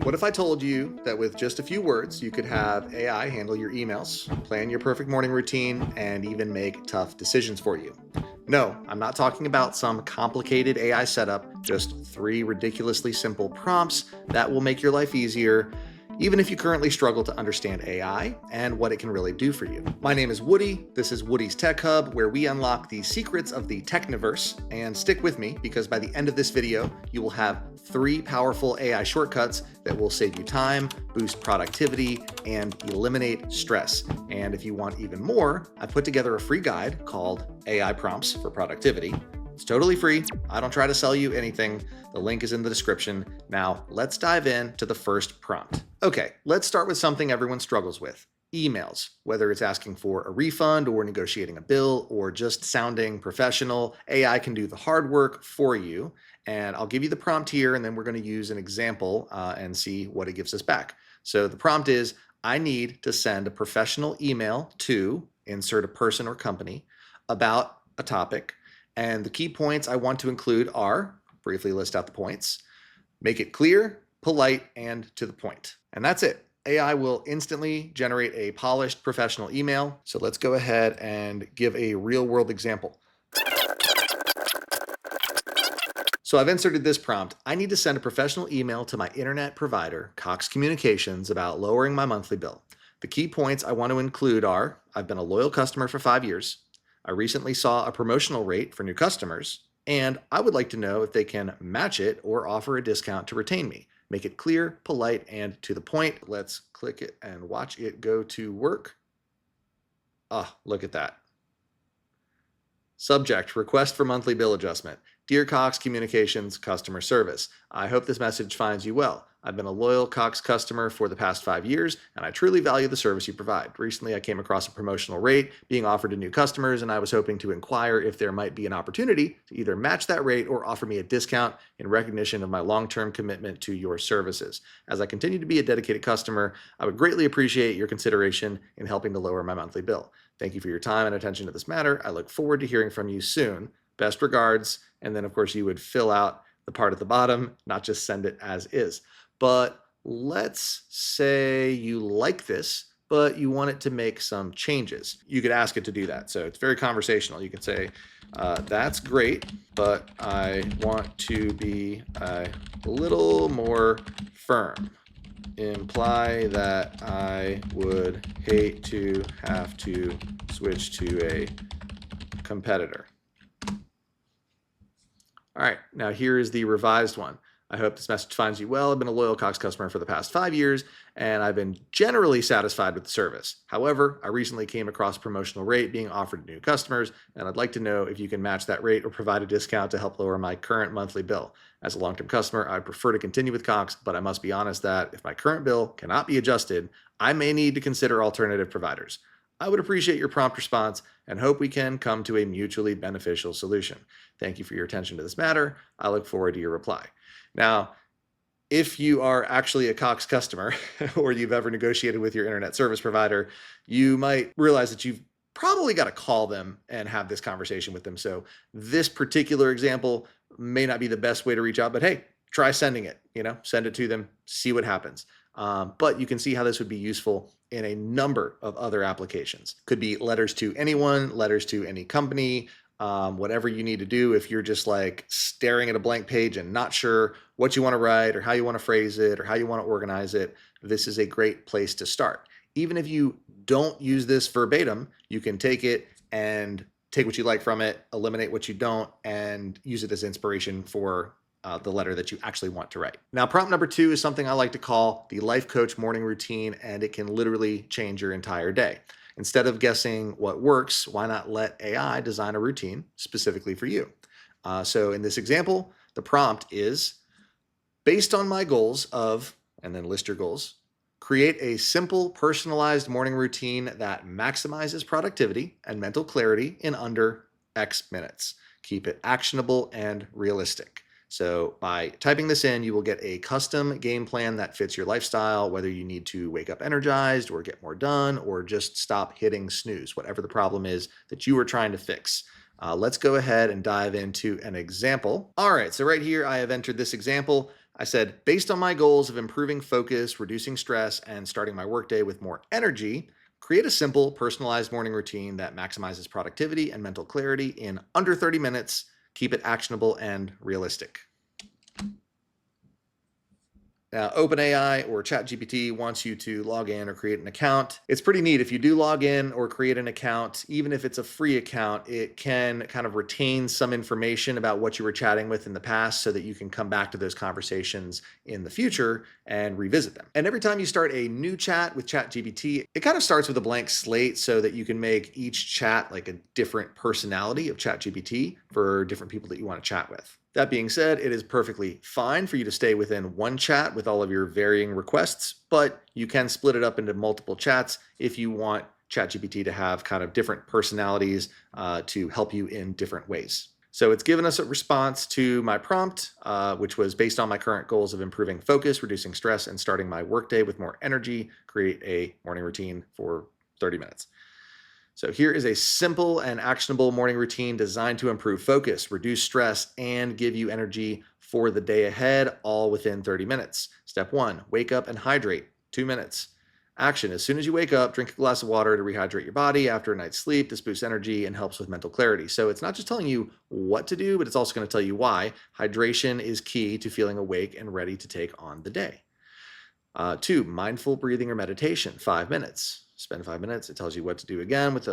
What if I told you that with just a few words, you could have AI handle your emails, plan your perfect morning routine, and even make tough decisions for you? No, I'm not talking about some complicated AI setup, just three ridiculously simple prompts that will make your life easier, even if you currently struggle to understand AI and what it can really do for you. My name is Woody. This is Woody's Tech Hub, where we unlock the secrets of the Techniverse. And stick with me, because by the end of this video, you will have three powerful AI shortcuts that will save you time, boost productivity, and eliminate stress. And if you want even more, I put together a free guide called AI Prompts for Productivity. It's totally free. I don't try to sell you anything. The link is in the description. Now, let's dive into the first prompt. Okay, let's start with something everyone struggles with: emails. Whether it's asking for a refund or negotiating a bill or just sounding professional, AI can do the hard work for you. And I'll give you the prompt here, and then we're going to use an example and see what it gives us back. So the prompt is, I need to send a professional email to insert a person or company about a topic. And the key points I want to include are, briefly list out the points, make it clear, polite, and to the point. And that's it. AI will instantly generate a polished professional email. So let's go ahead and give a real world example. So I've inserted this prompt. I need to send a professional email to my internet provider, Cox Communications, about lowering my monthly bill. The key points I want to include are, I've been a loyal customer for 5 years. I recently saw a promotional rate for new customers, and I would like to know if they can match it or offer a discount to retain me. Make it clear, polite, and to the point. Let's click it and watch it go to work. Ah, look at that. Subject, request for monthly bill adjustment. Dear Cox Communications Customer Service, I hope this message finds you well. I've been a loyal Cox customer for the past 5 years, and I truly value the service you provide. Recently, I came across a promotional rate being offered to new customers, and I was hoping to inquire if there might be an opportunity to either match that rate or offer me a discount in recognition of my long-term commitment to your services. As I continue to be a dedicated customer, I would greatly appreciate your consideration in helping to lower my monthly bill. Thank you for your time and attention to this matter. I look forward to hearing from you soon. Best regards. And then, of course, you would fill out the part at the bottom, not just send it as is. But let's say you like this, but you want it to make some changes. You could ask it to do that. So it's very conversational. You could say, that's great, but I want to be a little more firm. Imply that I would hate to have to switch to a competitor. All right, now here is the revised one. I hope this message finds you well. I've been a loyal Cox customer for the past 5 years, and I've been generally satisfied with the service. However, I recently came across a promotional rate being offered to new customers, and I'd like to know if you can match that rate or provide a discount to help lower my current monthly bill. As a long-term customer, I'd prefer to continue with Cox, but I must be honest that if my current bill cannot be adjusted, I may need to consider alternative providers. I would appreciate your prompt response and hope we can come to a mutually beneficial solution. Thank you for your attention to this matter. I look forward to your reply. Now, if you are actually a Cox customer or you've ever negotiated with your internet service provider, you might realize that you've probably got to call them and have this conversation with them. So this particular example may not be the best way to reach out, but hey, try sending it, send it to them, see what happens. But you can see how this would be useful in a number of other applications. Could be letters to anyone, letters to any company, whatever you need to do. If you're just like staring at a blank page and not sure what you want to write or how you want to phrase it or how you want to organize it, this is a great place to start. Even if you don't use this verbatim, you can take it and take what you like from it, eliminate what you don't, and use it as inspiration for the letter that you actually want to write. Now, prompt number 2 is something I like to call the life coach morning routine, and it can literally change your entire day. Instead of guessing what works, why not let AI design a routine specifically for you? So in this example, the prompt is, based on my goals of, and then list your goals, create a simple, personalized morning routine that maximizes productivity and mental clarity in under X minutes. Keep it actionable and realistic. So by typing this in, you will get a custom game plan that fits your lifestyle, whether you need to wake up energized or get more done or just stop hitting snooze, whatever the problem is that you are trying to fix. Let's go ahead and dive into an example. All right, so right here I have entered this example. I said, based on my goals of improving focus, reducing stress, and starting my workday with more energy, create a simple, personalized morning routine that maximizes productivity and mental clarity in under 30 minutes. Keep it actionable and realistic. Now, OpenAI or ChatGPT wants you to log in or create an account. It's pretty neat. If you do log in or create an account, even if it's a free account, it can kind of retain some information about what you were chatting with in the past so that you can come back to those conversations in the future and revisit them. And every time you start a new chat with ChatGPT, it kind of starts with a blank slate so that you can make each chat like a different personality of ChatGPT for different people that you want to chat with. That being said, it is perfectly fine for you to stay within one chat with all of your varying requests, but you can split it up into multiple chats if you want ChatGPT to have kind of different personalities to help you in different ways. So it's given us a response to my prompt, which was based on my current goals of improving focus, reducing stress, and starting my workday with more energy, create a morning routine for 30 minutes. So here is a simple and actionable morning routine designed to improve focus, reduce stress, and give you energy for the day ahead, all within 30 minutes. Step 1, wake up and hydrate, 2 minutes. Action, as soon as you wake up, drink a glass of water to rehydrate your body after a night's sleep. This boosts energy and helps with mental clarity. So it's not just telling you what to do, but it's also going to tell you why. Hydration is key to feeling awake and ready to take on the day. 2, mindful breathing or meditation, 5 minutes. Spend 5 minutes. It tells you what to do again with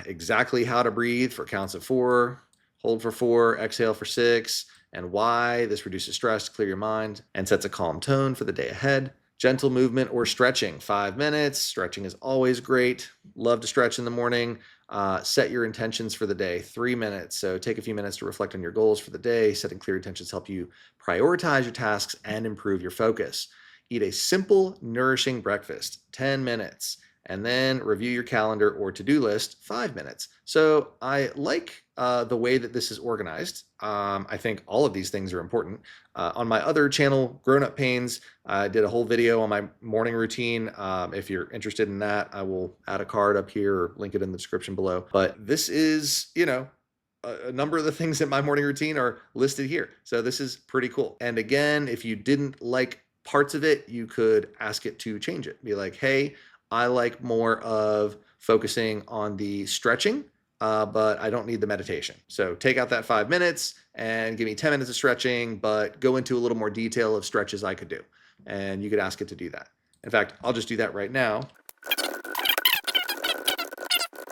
exactly how to breathe for counts of 4, hold for 4, exhale for 6, and why. This reduces stress, clear your mind, and sets a calm tone for the day ahead. Gentle movement or stretching, 5 minutes. Stretching is always great. Love to stretch in the morning. Set your intentions for the day, 3 minutes. So take a few minutes to reflect on your goals for the day. Setting clear intentions help you prioritize your tasks and improve your focus. Eat a simple, nourishing breakfast, 10 minutes. And then review your calendar or to-do list, 5 minutes. So I like the way that this is organized. I think all of these things are important. On my other channel, Grown Up Pains, I did a whole video on my morning routine. If you're interested in that, I will add a card up here or link it in the description below. But this is, a number of the things in my morning routine are listed here. So this is pretty cool. And again, if you didn't like parts of it, you could ask it to change it. Be like, hey, I like more of focusing on the stretching, but I don't need the meditation. So take out that 5 minutes and give me 10 minutes of stretching, but go into a little more detail of stretches I could do. And you could ask it to do that. In fact, I'll just do that right now.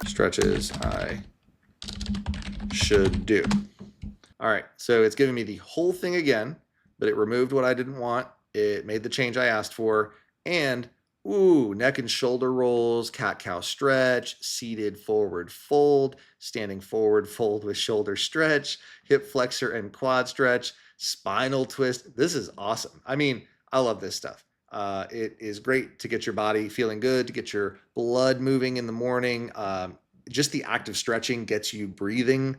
Stretches I should do. All right, so it's giving me the whole thing again, but it removed what I didn't want. It made the change I asked for, and neck and shoulder rolls, cat-cow stretch, seated forward fold, standing forward fold with shoulder stretch, hip flexor and quad stretch, spinal twist. This is awesome. I mean, I love this stuff. It is great to get your body feeling good, to get your blood moving in the morning. Just the act of stretching gets you breathing.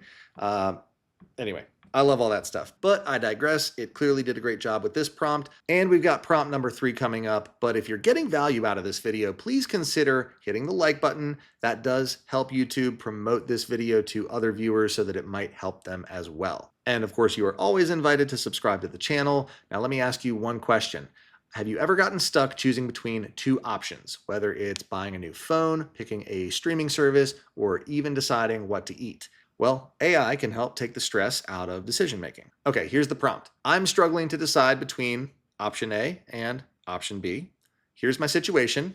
Anyway, I love all that stuff, but I digress. It clearly did a great job with this prompt, and we've got prompt number 3 coming up. But if you're getting value out of this video, please consider hitting the like button. That does help YouTube promote this video to other viewers so that it might help them as well. And of course, you are always invited to subscribe to the channel. Now, let me ask you one question. Have you ever gotten stuck choosing between 2 options, whether it's buying a new phone, picking a streaming service, or even deciding what to eat? Well, AI can help take the stress out of decision making. Okay, here's the prompt. I'm struggling to decide between option A and option B. Here's my situation.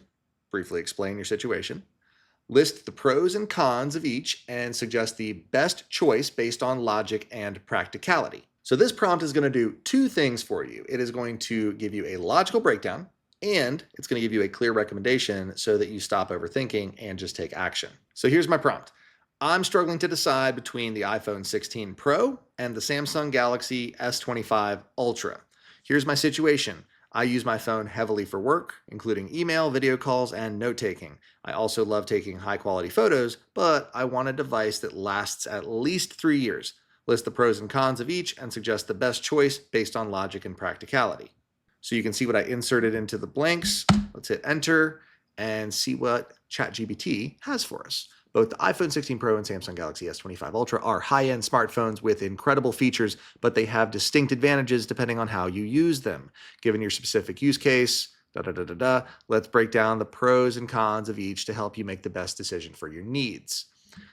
Briefly explain your situation. List the pros and cons of each and suggest the best choice based on logic and practicality. So this prompt is going to do 2 things for you. It is going to give you a logical breakdown, and it's going to give you a clear recommendation so that you stop overthinking and just take action. So here's my prompt. I'm struggling to decide between the iPhone 16 Pro and the Samsung Galaxy S25 Ultra. Here's my situation. I use my phone heavily for work, including email, video calls, and note-taking. I also love taking high-quality photos, but I want a device that lasts at least 3 years. List the pros and cons of each and suggest the best choice based on logic and practicality. So you can see what I inserted into the blanks. Let's hit enter and see what ChatGPT has for us. Both the iPhone 16 Pro and Samsung Galaxy S25 Ultra are high-end smartphones with incredible features, but they have distinct advantages depending on how you use them. Given your specific use case, let's break down the pros and cons of each to help you make the best decision for your needs.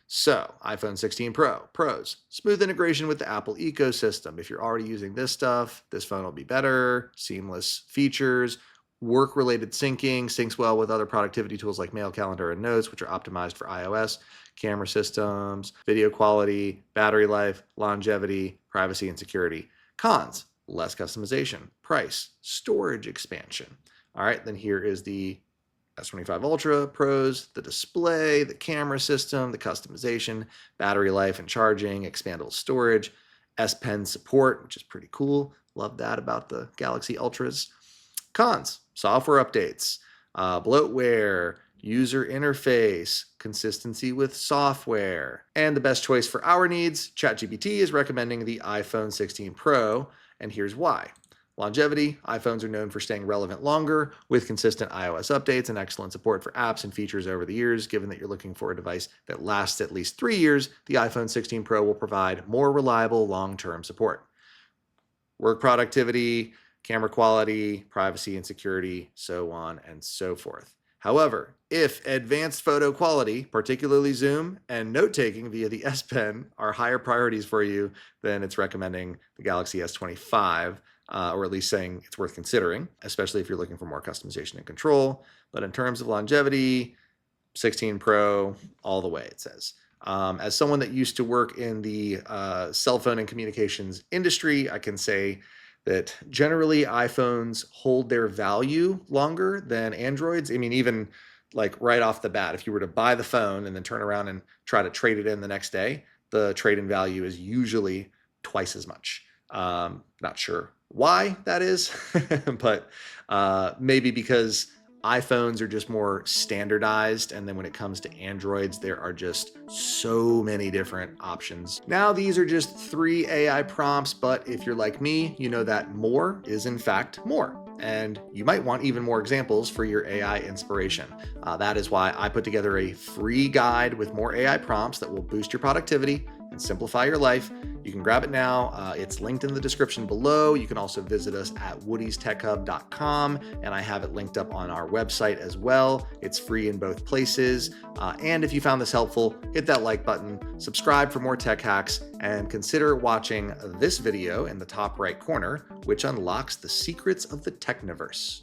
So, iPhone 16 Pro, pros, smooth integration with the Apple ecosystem. If you're already using this stuff, this phone will be better, seamless features, work-related syncing, syncs well with other productivity tools like Mail, Calendar, and Notes, which are optimized for iOS, camera systems, video quality, battery life, longevity, privacy, and security. Cons, less customization, price, storage expansion. All right, then here is the S25 Ultra pros, the display, the camera system, the customization, battery life and charging, expandable storage, S Pen support, which is pretty cool. Love that about the Galaxy Ultras. Cons, software updates, bloatware, user interface, consistency with software. And the best choice for our needs, ChatGPT is recommending the iPhone 16 Pro, and here's why. Longevity, iPhones are known for staying relevant longer with consistent iOS updates and excellent support for apps and features over the years. Given that you're looking for a device that lasts at least 3 years, the iPhone 16 Pro will provide more reliable long-term support. Work productivity, camera quality, privacy and security, so on and so forth. However, if advanced photo quality, particularly zoom and note-taking via the S Pen, are higher priorities for you, then it's recommending the Galaxy S25, or at least saying it's worth considering, especially if you're looking for more customization and control. But in terms of longevity, 16 Pro all the way, it says. As someone that used to work in the cell phone and communications industry, I can say that generally iPhones hold their value longer than Androids. I mean, even like right off the bat, if you were to buy the phone and then turn around and try to trade it in the next day, the trade-in value is usually twice as much. Not sure why that is, but maybe because iPhones are just more standardized, and then when it comes to Androids, there are just so many different options. Now, these are just 3 AI prompts, but if you're like me, you know that more is in fact more. And you might want even more examples for your AI inspiration. That is why I put together a free guide with more AI prompts that will boost your productivity and simplify your life. You can grab it now. It's linked in the description below. You can also visit us at woodiestechhub.com, and I have it linked up on our website as well. It's free in both places. And if you found this helpful, hit that like button, subscribe for more tech hacks, and consider watching this video in the top right corner, which unlocks the secrets of the Techniverse.